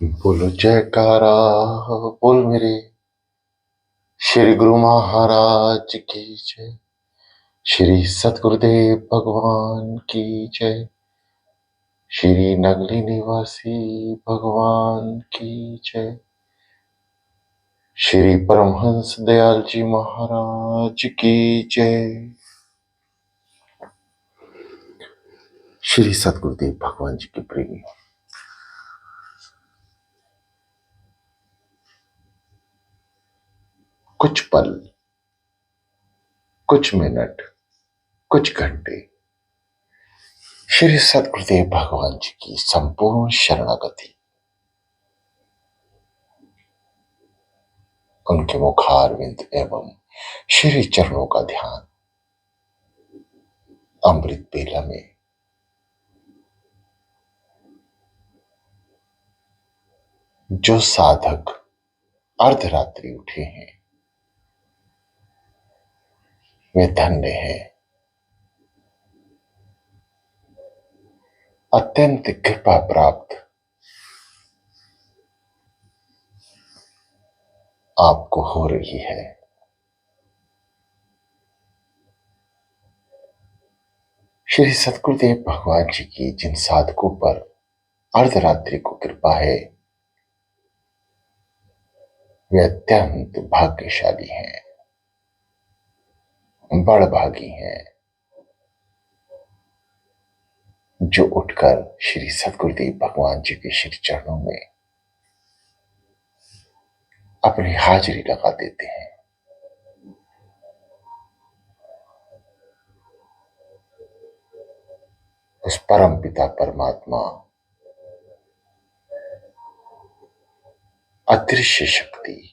बोलो जयकारा, बोल मेरे श्री गुरु महाराज की जय। श्री सतगुरुदेव भगवान की जय। श्री नगली निवासी भगवान की जय। श्री परमहंस दयाल जी महाराज की जय। श्री सतगुरुदेव भगवान जी के प्रेमी, कुछ पल, कुछ मिनट, कुछ घंटे श्री सतगुरुदेव भगवान जी की संपूर्ण शरणागति, उनके मुखारविंद एवं श्री चरणों का ध्यान अमृत बेला में जो साधक अर्धरात्रि उठे हैं वे धन्य हैं। अत्यंत कृपा प्राप्त आपको हो रही है। श्री सतगुरुदेव भगवान जी की जिन साधकों पर अर्धरात्रि को कृपा है वे अत्यंत भाग्यशाली हैं, बड़भागी हैं, जो उठकर श्री सतगुरुदेव भगवान जी के श्री चरणों में अपनी हाजिरी लगा देते हैं। उस परम पिता परमात्मा अदृश्य शक्ति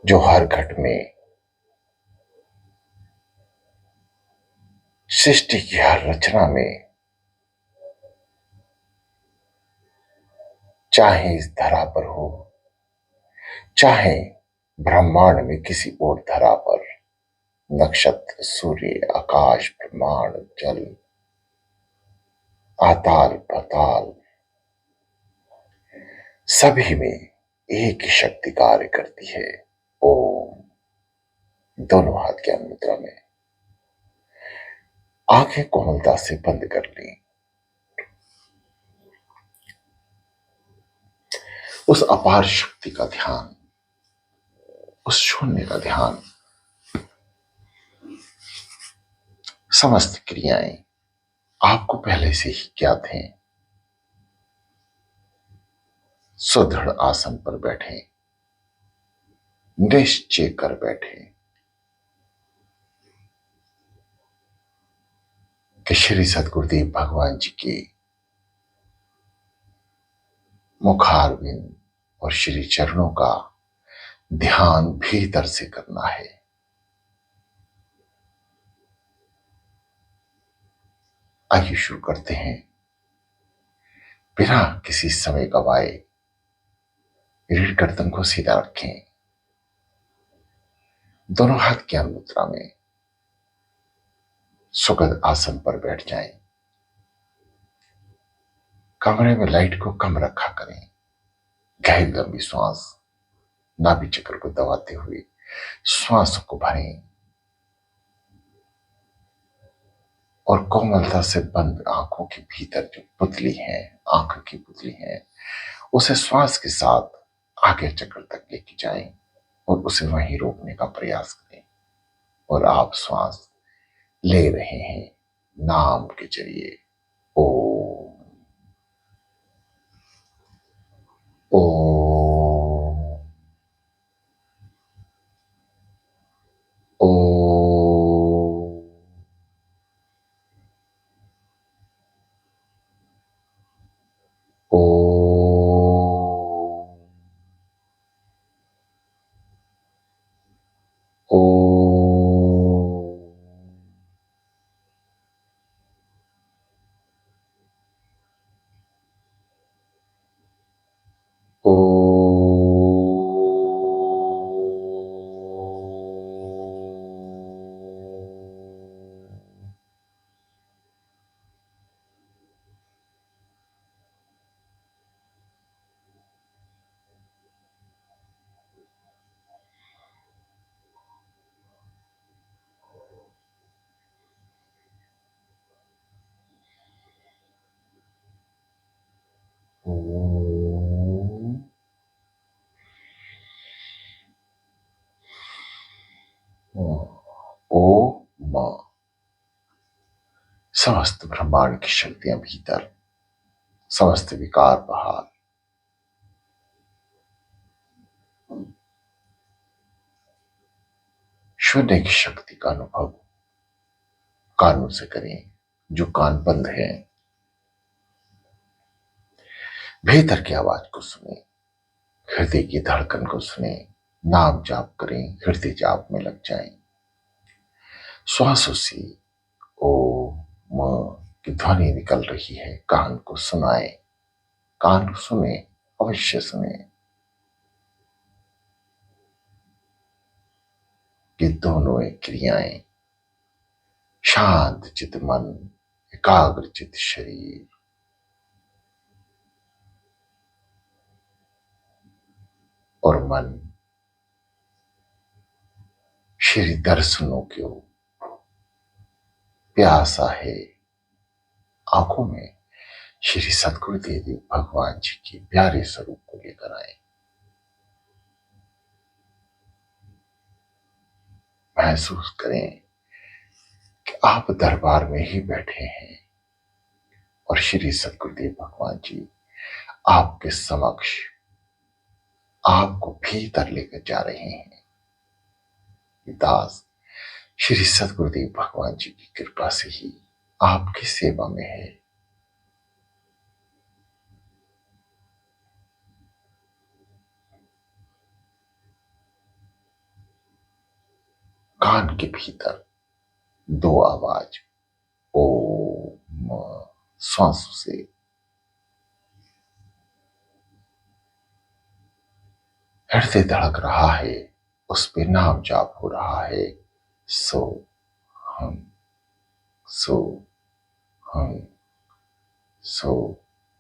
जो हर घट में सृष्टि की हर रचना में, चाहे इस धरा पर हो चाहे ब्रह्मांड में किसी और धरा पर, नक्षत्र, सूर्य, आकाश, ब्रह्मांड, जल, आताल पाताल, सभी में एक ही शक्ति कार्य करती है। ओम। दोनों हाथ ज्ञान मुद्रा में, आंखें कोमलता से बंद कर ली। उस अपार शक्ति का ध्यान, उस शून्य का ध्यान, समस्त क्रियाएं आपको पहले से ही ज्ञात हैं। सुदृढ़ आसन पर बैठे, निश्चय कर बैठे कि श्री सतगुरुदेव भगवान जी के मुखारविंद और श्री चरणों का ध्यान भीतर से करना है। आइए शुरू करते हैं। बिना किसी समय गवाए रीढ़ गर्दन को सीधा रखें, दोनों हाथ ज्ञान मुद्रा में सुगध आसन पर बैठ जाएं। कमरे में लाइट को कम रखा करें। गहरी लंबी श्वास नाभि चक्र को दबाते हुए श्वास को भरें और कोमलता से बंद आंखों के भीतर जो पुतली है, आंख की पुतली है, उसे श्वास के साथ आगे चक्र तक लेके जाएं और उसे वहीं रोकने का प्रयास करें। और आप श्वास ले रहे हैं नाम के जरिए। ओम ओम ओम ओम ओम ओम। ओम। समस्त ब्रह्मांड की शक्तियां भीतर, समस्त विकार बाहर। शून्य की शक्ति का अनुभव कानों से करें। जो कान बंद है, भीतर की आवाज को सुने, हृदय की धड़कन को सुने। नाम जाप करें, हृदय जाप में लग जाएं। श्वासों से ओम की ध्वनि निकल रही है, कान को सुनाए। कान सुने, अवश्य सुने। ये दोनों क्रियाएं, शांत चित मन, एकाग्र चित शरीर और मन श्री दर्शनों को प्यासा है। आंखों में श्री सदगुरुदेव भगवान जी के प्यारे स्वरूप को लेकर आए। महसूस करें कि आप दरबार में ही बैठे हैं और श्री सदगुरुदेव भगवान जी आपके समक्ष आपको भीतर लेकर जा रहे हैं। दास श्री सदगुरुदेव भगवान जी की कृपा से ही आपकी सेवा में है। कान के भीतर दो आवाज ओम, श्वासों से हृदय धड़क रहा है, उस पे नाम जाप हो रहा है। सो हम, सो हम, सो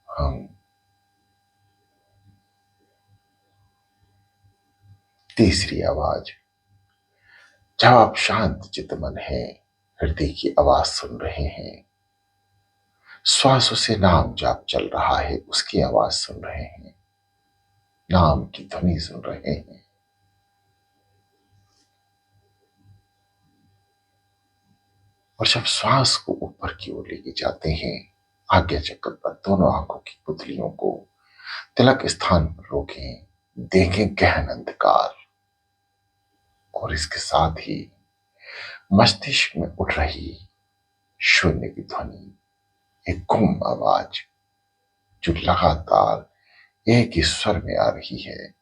हम। तीसरी आवाज, जब आप शांत चित्त मन है, हृदय की आवाज सुन रहे हैं, श्वासों से नाम जाप चल रहा है, उसकी आवाज सुन रहे हैं, नाम की ध्वनि सुन रहे हैं। और जब श्वास को ऊपर की ओर लेके जाते हैं, आज्ञा चक्र पर दोनों आंखों की पुतलियों को तिलक स्थान पर रोकें, देखें गहन अंधकार और इसके साथ ही मस्तिष्क में उठ रही शून्य की ध्वनि, एक गुम आवाज जो लगातार एक ही स्वर में आ रही है।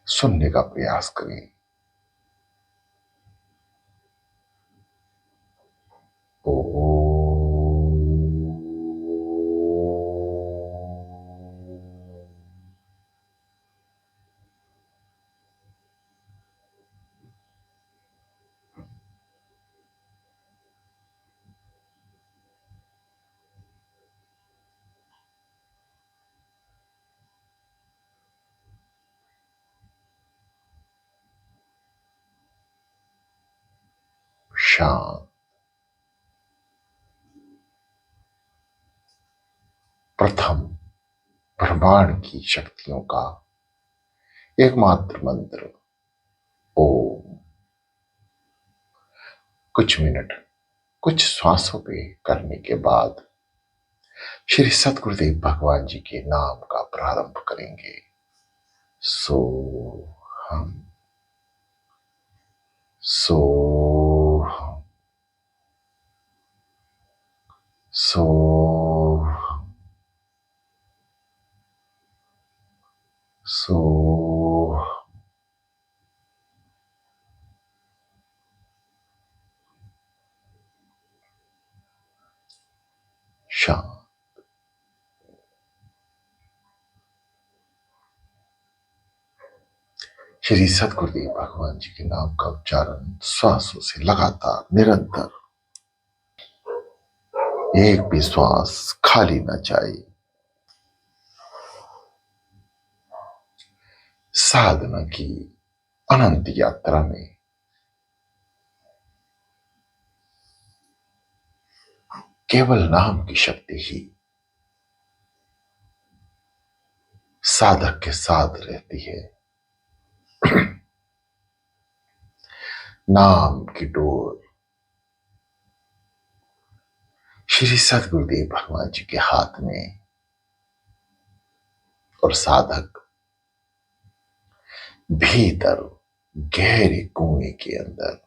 सुनने का प्रयास करें। ओ शांत। प्रथम ब्रह्मांड की शक्तियों का एकमात्र मंत्र ओम। कुछ मिनट, कुछ श्वासों पे करने के बाद श्री सतगुरुदेव भगवान जी के नाम का प्रारंभ करेंगे। सो हम, सो हम, सो हम, सो हम। शांत। श्री सतगुरुदेव भगवान जी के नाम का उच्चारण श्वासों से लगातार निरंतर, एक भी श्वास खाली ना जाए। साधना की अनंत यात्रा में केवल नाम की शक्ति ही साधक के साथ रहती है। नाम की डोर श्री सदगुरुदेव भगवान जी के हाथ में, और साधक भीतर गहरे कुएं के अंदर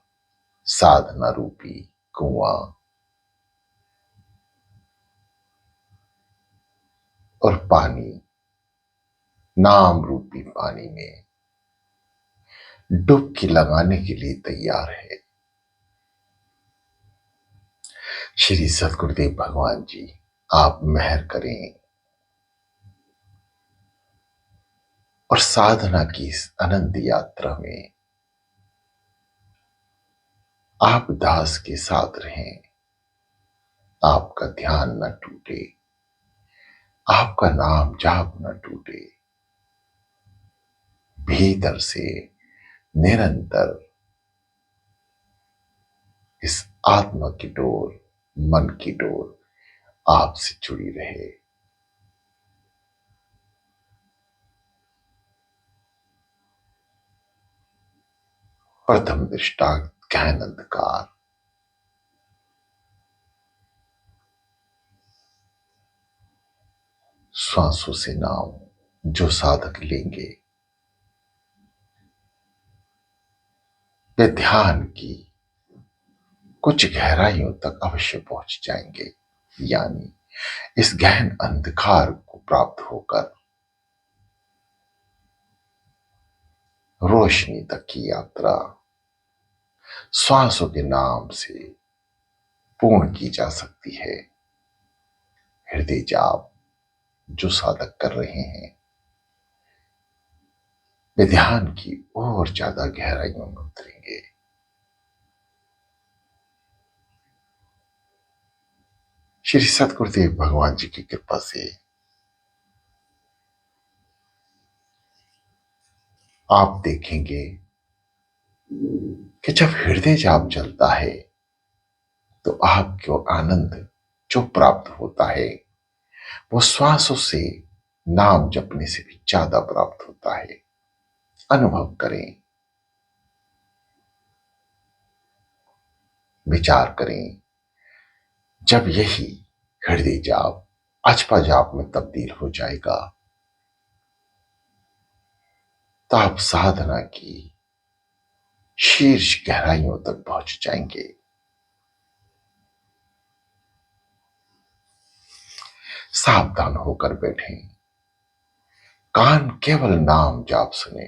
साधना रूपी कुआं और पानी, नाम रूपी पानी में डुबकी लगाने के लिए तैयार है। श्री सदगुरुदेव भगवान जी, आप मेहर करें और साधना की इस अनंत यात्रा में आप दास के साथ रहें। आपका ध्यान न टूटे, आपका नाम जाप न टूटे, भीतर से निरंतर इस आत्मा की डोर, मन की डोर आपसे जुड़ी रहे। प्रथम दृष्टा गहन अंधकार, श्वासों से नाम जो साधक लेंगे वे ध्यान की कुछ गहराइयों तक अवश्य पहुंच जाएंगे, यानी इस गहन अंधकार को प्राप्त होकर रोशनी तक की यात्रा श्वासों के नाम से पूर्ण की जा सकती है। हृदय जाप जो साधक कर रहे हैं वे ध्यान की और ज्यादा गहराइयों में उतरेंगे। श्री सतगुरुदेव भगवान जी की कृपा से आप देखेंगे कि जब हृदय जाप चलता है तो आपको आनंद जो प्राप्त होता है वो श्वासों से नाम जपने से भी ज्यादा प्राप्त होता है। अनुभव करें, विचार करें। जब यही हृदय जाप अचपा जाप में तब्दील हो जाएगा तो आप साधना की शीर्ष गहराइयों तक पहुंच जाएंगे। सावधान होकर बैठें, कान केवल नाम जाप सुने,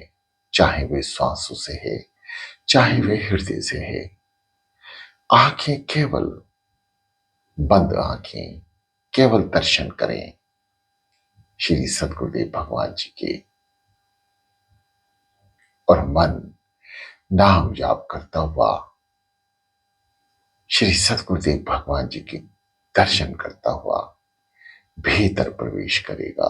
चाहे वे श्वासों से है चाहे वे हृदय से है। आंखें केवल बंद, आंखें केवल दर्शन करें श्री सदगुरुदेव भगवान जी के, और मन नाम जाप करता हुआ श्री सदगुरुदेव भगवान जी के दर्शन करता हुआ भीतर प्रवेश करेगा।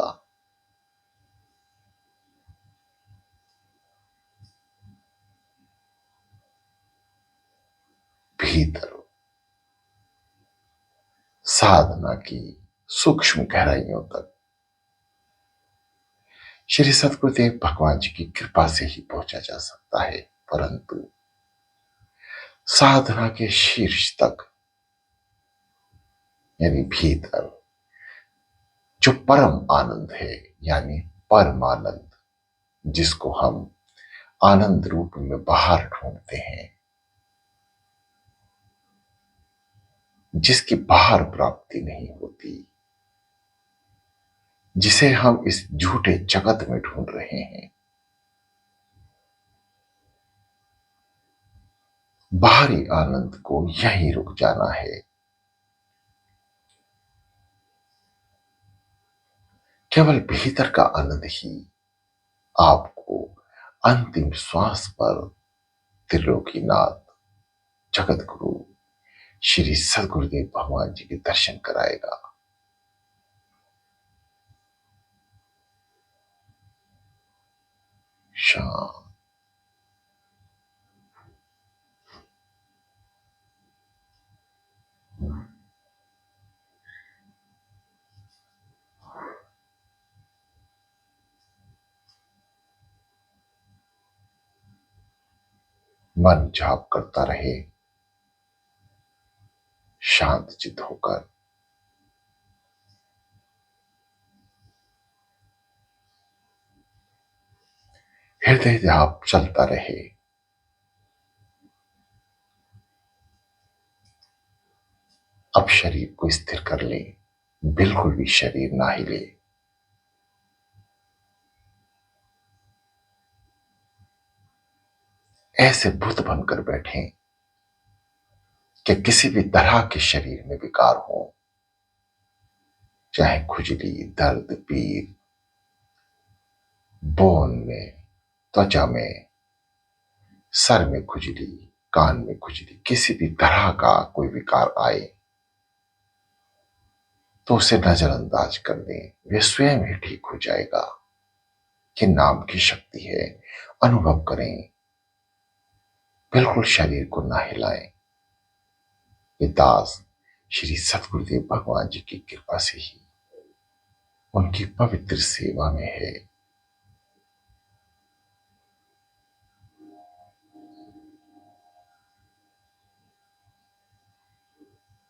भीतर साधना की सूक्ष्म गहराइयों तक श्री सतगुरुदेव भगवान जी की कृपा से ही पहुंचा जा सकता है। परंतु साधना के शीर्ष तक, यानी भीतर जो परम आनंद है, यानी परमानंद, जिसको हम आनंद रूप में बाहर ढूंढते हैं, जिसकी बाहर प्राप्ति नहीं होती, जिसे हम इस झूठे जगत में ढूंढ रहे हैं, बाहरी आनंद को यहीं रुक जाना है। केवल भीतर का आनंद ही आपको अंतिम श्वास पर त्रिलोकीनाथ जगत गुरु श्री सदगुरुदेव भगवान जी के दर्शन कराएगा। शाम। मन जाप करता रहे, शांत चित्त होकर। हृदय जाप चलता रहे। अब शरीर को स्थिर कर ले, बिल्कुल भी शरीर ना हिले। ऐसे बुत बनकर बैठें कि किसी भी तरह के शरीर में विकार हो, चाहे खुजली, दर्द, पीर, बोन में, त्वचा में, सर में खुजली, कान में खुजली, किसी भी तरह का कोई विकार आए तो उसे नजरअंदाज कर दें, वे स्वयं ही ठीक हो जाएगा। कि नाम की शक्ति है, अनुभव करें। बिल्कुल शरीर को ना हिलाएं। ये दास श्री सतगुरुदेव भगवान जी की कृपा से ही उनकी पवित्र सेवा में है।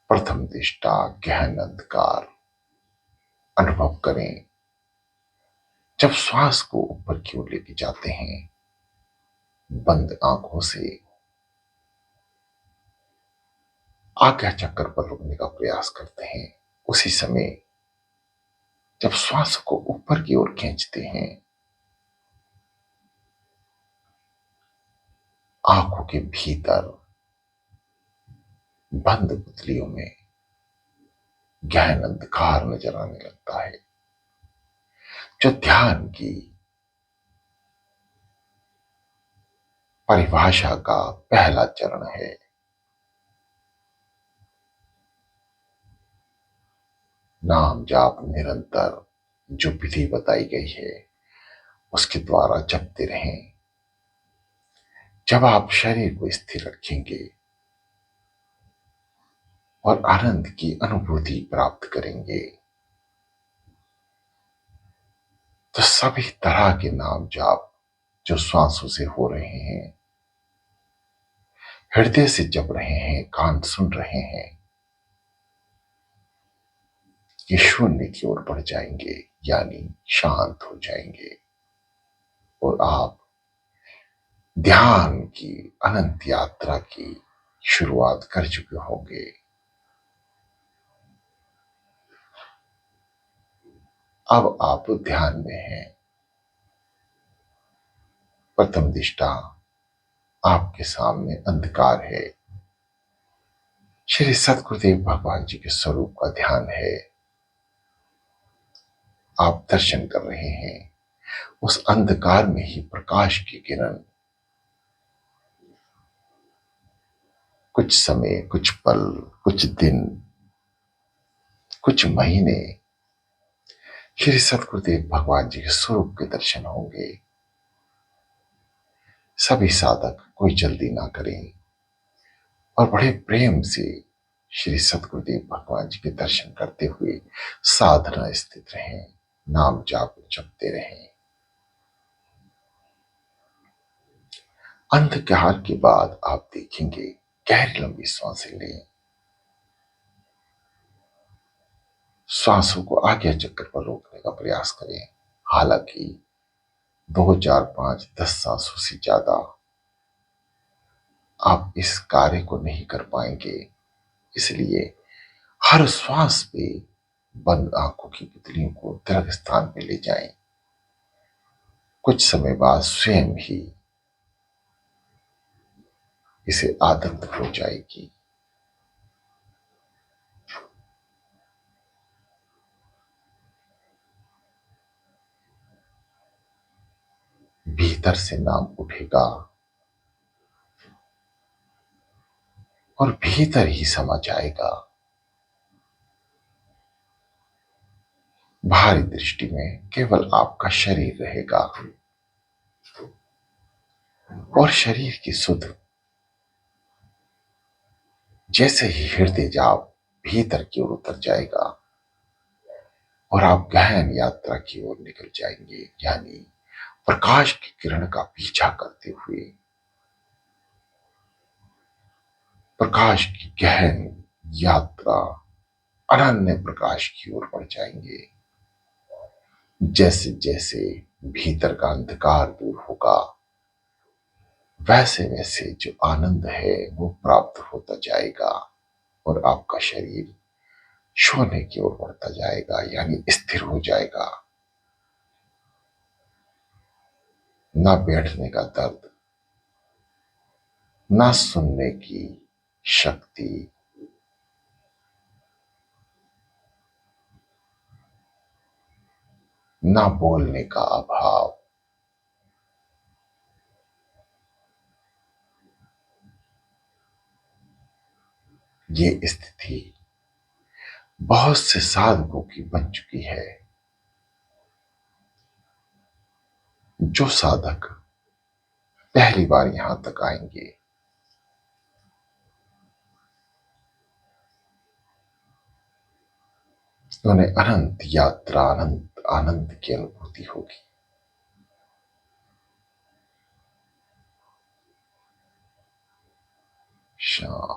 प्रथम दृष्टा गहन अंधकार अनुभव करें। जब श्वास को ऊपर की ओर लेके जाते हैं, बंद आंखों से आज्ञा चक्र पर रुकने का प्रयास करते हैं, उसी समय जब श्वास को ऊपर की ओर खींचते हैं, आंखों के भीतर बंद पुतलियों में गहन अंधकार नजर आने लगता है, जो ध्यान की परिभाषा का पहला चरण है। नाम जाप निरंतर जो विधि बताई गई है उसके द्वारा जपते रहें। जब आप शरीर को स्थिर रखेंगे और आनंद की अनुभूति प्राप्त करेंगे, तो सभी तरह के नाम जाप जो श्वासों से हो रहे हैं, हृदय से जप रहे हैं, कान सुन रहे हैं, ये शून्य की ओर बढ़ जाएंगे, यानी शांत हो जाएंगे और आप ध्यान की अनंत यात्रा की शुरुआत कर चुके होंगे। अब आप ध्यान में हैं। प्रथम दृष्टा आपके सामने अंधकार है। श्री सतगुरुदेव भगवान जी के स्वरूप का ध्यान है। आप दर्शन कर रहे हैं। उस अंधकार में ही प्रकाश की किरण कुछ समय, कुछ पल, कुछ दिन, कुछ महीने श्री सतगुरुदेव भगवान जी के स्वरूप के दर्शन होंगे। सभी साधक कोई जल्दी ना करें और बड़े प्रेम से श्री सतगुरुदेव भगवान जी के दर्शन करते हुए साधना स्थित रहें, नाम जाप जपते रहें। अंधकार के बाद आप देखेंगे, गहरी लंबी सांसें लें। श्वासों को आज्ञा चक्र पर रोकने का प्रयास करें। हालांकि 2, 4, 5, 10 सांसों से ज्यादा आप इस कार्य को नहीं कर पाएंगे। इसलिए हर श्वास पे बंद आंखों की पुतलियों को दृढ़ स्थान पे ले जाएं। कुछ समय बाद स्वयं ही इसे आदत हो जाएगी। भीतर से नाम उठेगा और भीतर ही समा जाएगा। बाहरी दृष्टि में केवल आपका शरीर रहेगा और शरीर की सुध जैसे ही हृदय जाप भीतर की ओर उतर जाएगा और आप गहन यात्रा की ओर निकल जाएंगे, यानी प्रकाश की किरण का पीछा करते हुए प्रकाश की गहन यात्रा, अनन्य प्रकाश की ओर बढ़ जाएंगे। जैसे जैसे भीतर का अंधकार दूर होगा, वैसे वैसे जो आनंद है वो प्राप्त होता जाएगा और आपका शरीर शून्य की ओर बढ़ता जाएगा, यानी स्थिर हो जाएगा। ना बैठने का दर्द, ना सुनने की शक्ति, ना बोलने का अभाव। ये स्थिति बहुत से साधकों की बन चुकी है। जो साधक पहली बार यहां तक आएंगे, उन्हें अनंत यात्रा, अनंत आनंद की अनुभूति होगी। शाम,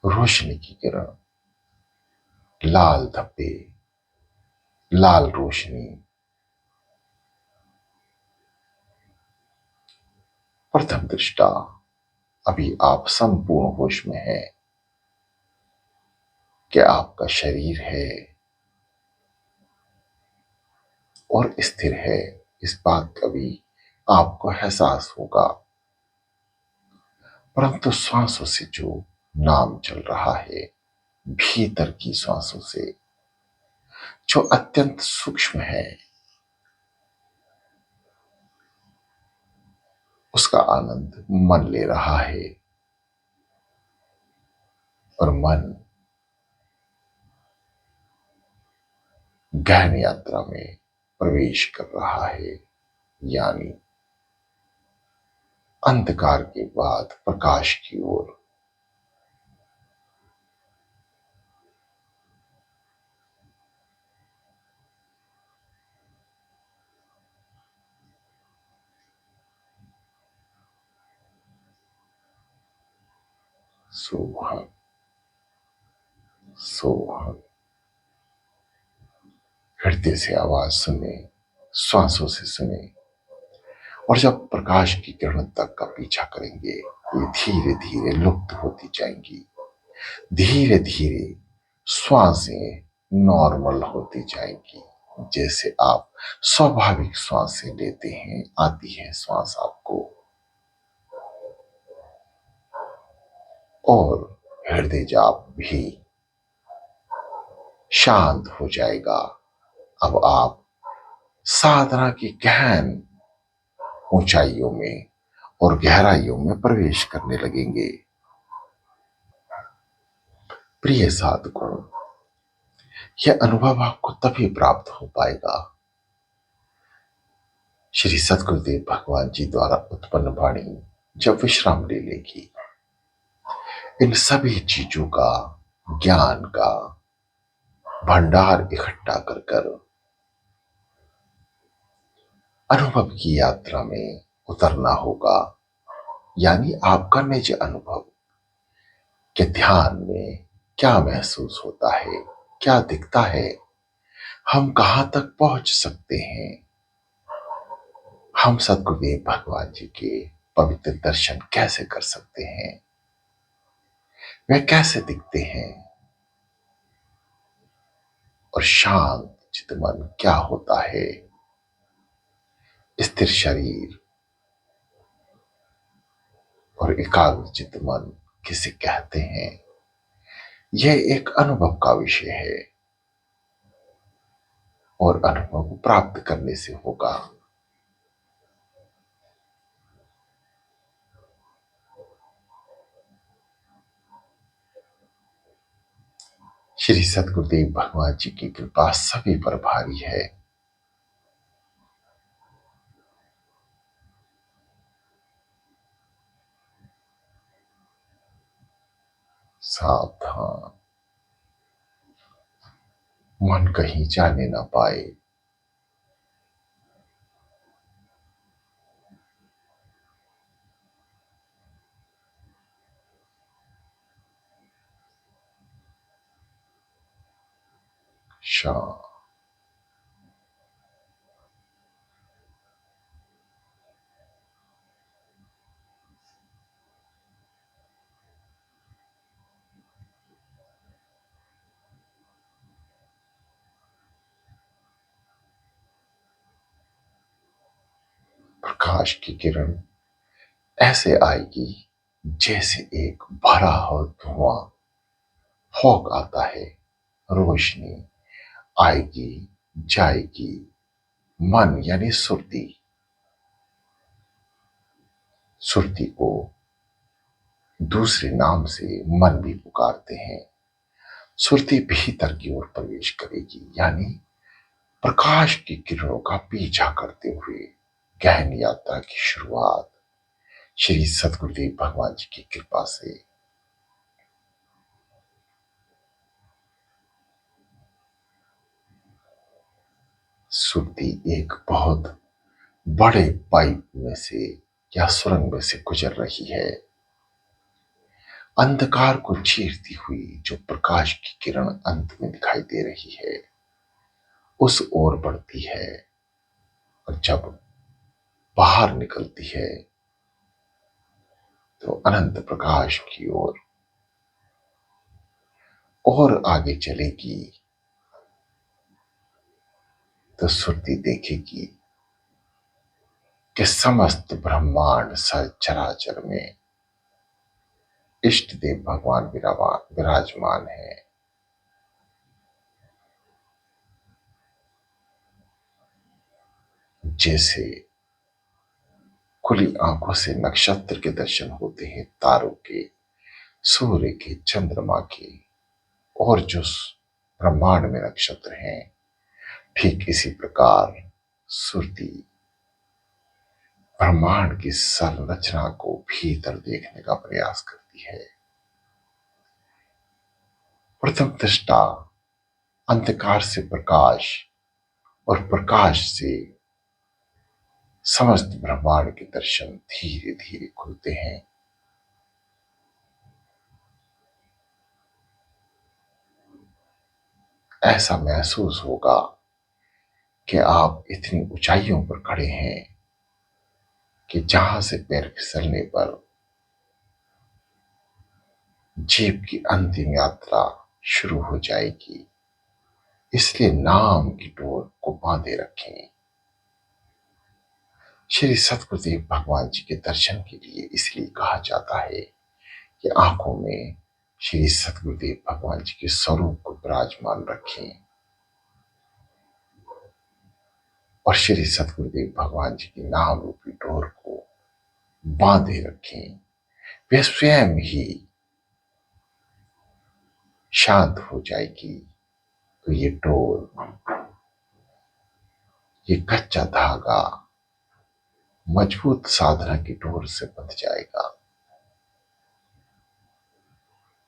रोशनी की किरण, लाल धब्बे, लाल रोशनी, प्रथम दृष्टा अभी आप संपूर्ण होश में हैं कि आपका शरीर है और स्थिर है। इस बात का भी आपको एहसास होगा। परंतु श्वासों से जो नाम चल रहा है, भीतर की श्वासों से, जो अत्यंत सूक्ष्म है, उसका आनंद मन ले रहा है और मन गहन यात्रा में प्रवेश कर रहा है, यानी अंधकार के बाद प्रकाश की ओर। सोहम, सोहम। हृदय से आवाज सुने, श्वासों से सुने, और जब प्रकाश की किरण तक का पीछा करेंगे, ये धीरे धीरे लुप्त होती जाएंगी। धीरे धीरे श्वासें नॉर्मल होती जाएंगी। जैसे आप स्वाभाविक श्वासें लेते हैं, आती है श्वास आपको, और हृदय जाप भी शांत हो जाएगा। अब आप साधना की गहन ऊंचाइयों में और गहराइयों में प्रवेश करने लगेंगे। प्रिय साधकों, यह अनुभव आपको तभी प्राप्त हो पाएगा, श्री सद्गुरुदेव भगवान जी द्वारा उत्पन्न वाणी जब विश्राम ले लेगी। इन सभी चीजों का, ज्ञान का भंडार इकट्ठा कर कर अनुभव की यात्रा में उतरना होगा। यानी आपका निज अनुभव के ध्यान में क्या महसूस होता है, क्या दिखता है, हम कहां तक पहुंच सकते हैं, हम सद्गुरुदेव भगवान जी के पवित्र दर्शन कैसे कर सकते हैं, वे कैसे दिखते हैं, और शांत चितमन क्या होता है, स्थिर शरीर और एकाग्र चितमन किसे कहते हैं। यह एक अनुभव का विषय है और अनुभव प्राप्त करने से होगा। श्री सद्गुरुदेव भगवान जी की कृपा सभी पर भारी है। सावधान, मन कहीं जाने ना पाए। शांत। प्रकाश की किरण ऐसे आएगी जैसे एक भरा हो धुआं, फॉग आता है। रोशनी आएगी, जाएगी। मन यानी सुरती, सुरती को दूसरे नाम से मन भी पुकारते हैं। सुरती भीतर की ओर प्रवेश करेगी, यानी प्रकाश की किरणों का पीछा करते हुए गहन यात्रा की शुरुआत श्री सद्गुरुदेव भगवान जी की कृपा से। सुरती एक बहुत बड़े पाइप में से या सुरंग में से गुजर रही है। अंधकार को चीरती हुई जो प्रकाश की किरण अंत में दिखाई दे रही है, उस ओर बढ़ती है। और जब बाहर निकलती है तो अनंत प्रकाश की ओर और आगे चलेगी तो सुरती देखेगी कि समस्त ब्रह्मांड चराचर में इष्ट देव भगवान विराजमान है। जैसे खुली आंखों से नक्षत्र के दर्शन होते हैं, तारों के, सूर्य के, चंद्रमा के, और जो ब्रह्मांड में नक्षत्र हैं, ठीक इसी प्रकार सुरती ब्रह्मांड की संरचना को भीतर देखने का प्रयास करती है। प्रथम दृष्टा अंधकार से प्रकाश और प्रकाश से समस्त ब्रह्मांड के दर्शन धीरे धीरे खुलते हैं। ऐसा महसूस होगा कि आप इतनी ऊंचाइयों पर खड़े हैं कि जहां से पैर फिसलने पर जीव की अंतिम यात्रा शुरू हो जाएगी। इसलिए नाम की डोर को बांधे रखें। श्री सतगुरुदेव भगवान जी के दर्शन के लिए इसलिए कहा जाता है कि आंखों में श्री सतगुरुदेव भगवान जी के स्वरूप को विराजमान रखें और श्री सतगुरुदेव भगवान जी के नाम रूपी डोर को बांधे रखें। वे स्वयं ही शांत हो जाएगी तो ये डोर, ये कच्चा धागा मजबूत साधना की डोर से बंध जाएगा।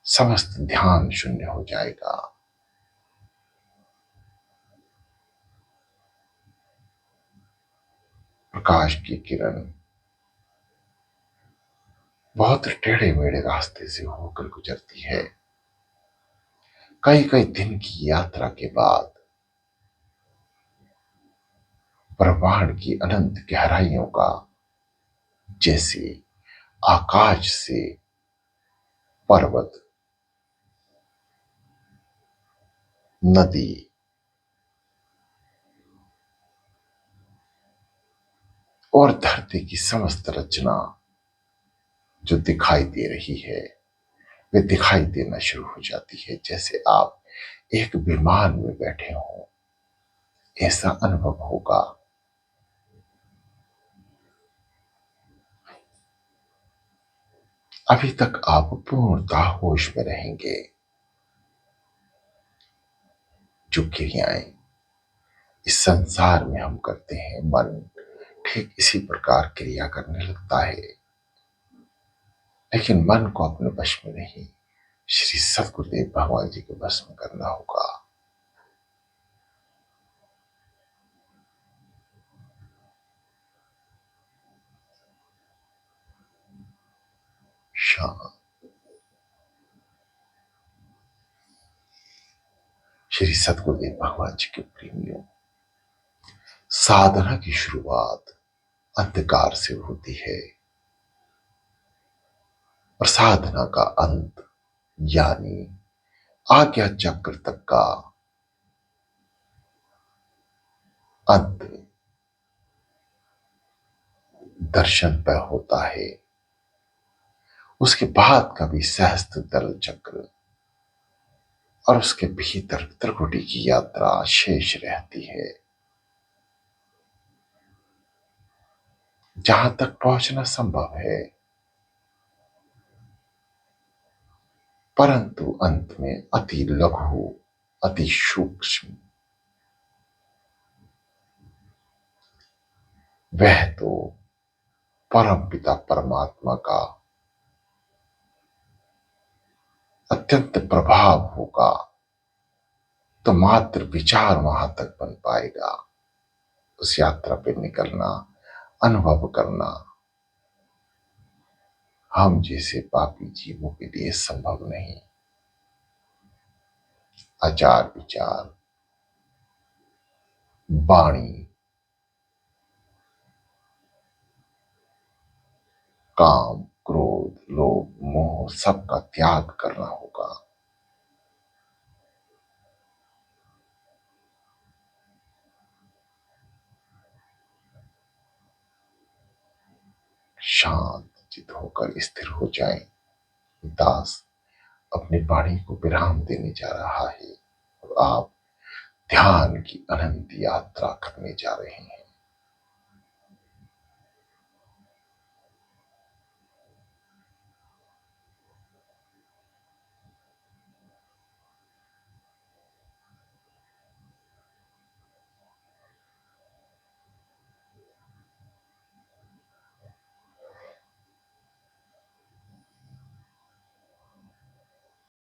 समस्त ध्यान शून्य हो जाएगा। प्रकाश की किरण बहुत टेढ़े मेढ़े रास्ते से होकर गुजरती है। कई कई दिन की यात्रा के बाद ब्रह्मांड की अनंत गहराइयों का, जैसे आकाश से पर्वत, नदी और धरती की समस्त रचना जो दिखाई दे रही है, वे दिखाई देना शुरू हो जाती है। जैसे आप एक विमान में बैठे हों, ऐसा अनुभव होगा। अभी तक आप पूर्णतः होश में रहेंगे। जो क्रियाएं इस संसार में हम करते हैं, मन ठीक इसी प्रकार क्रिया करने लगता है। लेकिन मन को अपने वश में नहीं, श्री सतगुरुदेव भगवान जी के वश में करना होगा। शांत, श्री सद्गुरुदेव भगवान जी के प्रेमियों, साधना की शुरुआत अंधकार से होती है और साधना का अंत यानी आज्ञा चक्र तक का अंत दर्शन पर होता है। उसके बाद का भी सहस्त्र दल चक्र और उसके भीतर त्रिकुटी की यात्रा शेष रहती है, जहां तक पहुंचना संभव है, परंतु अंत में अति लघु, अति सूक्ष्म, वह तो परम पिता परमात्मा का अत्यंत प्रभाव होगा, तो मात्र विचार वहां तक बन पाएगा। उस यात्रा पे निकलना, अनुभव करना हम जैसे पापी जीवों के लिए संभव नहीं। आचार विचार, वाणी, काम, क्रोध, लोभ, मोह सबका त्याग करना होगा। शांत चित होकर स्थिर हो जाएं। दास अपनी वाणी को विराम देने जा रहा है और आप ध्यान की अनंत यात्रा करने जा रहे हैं।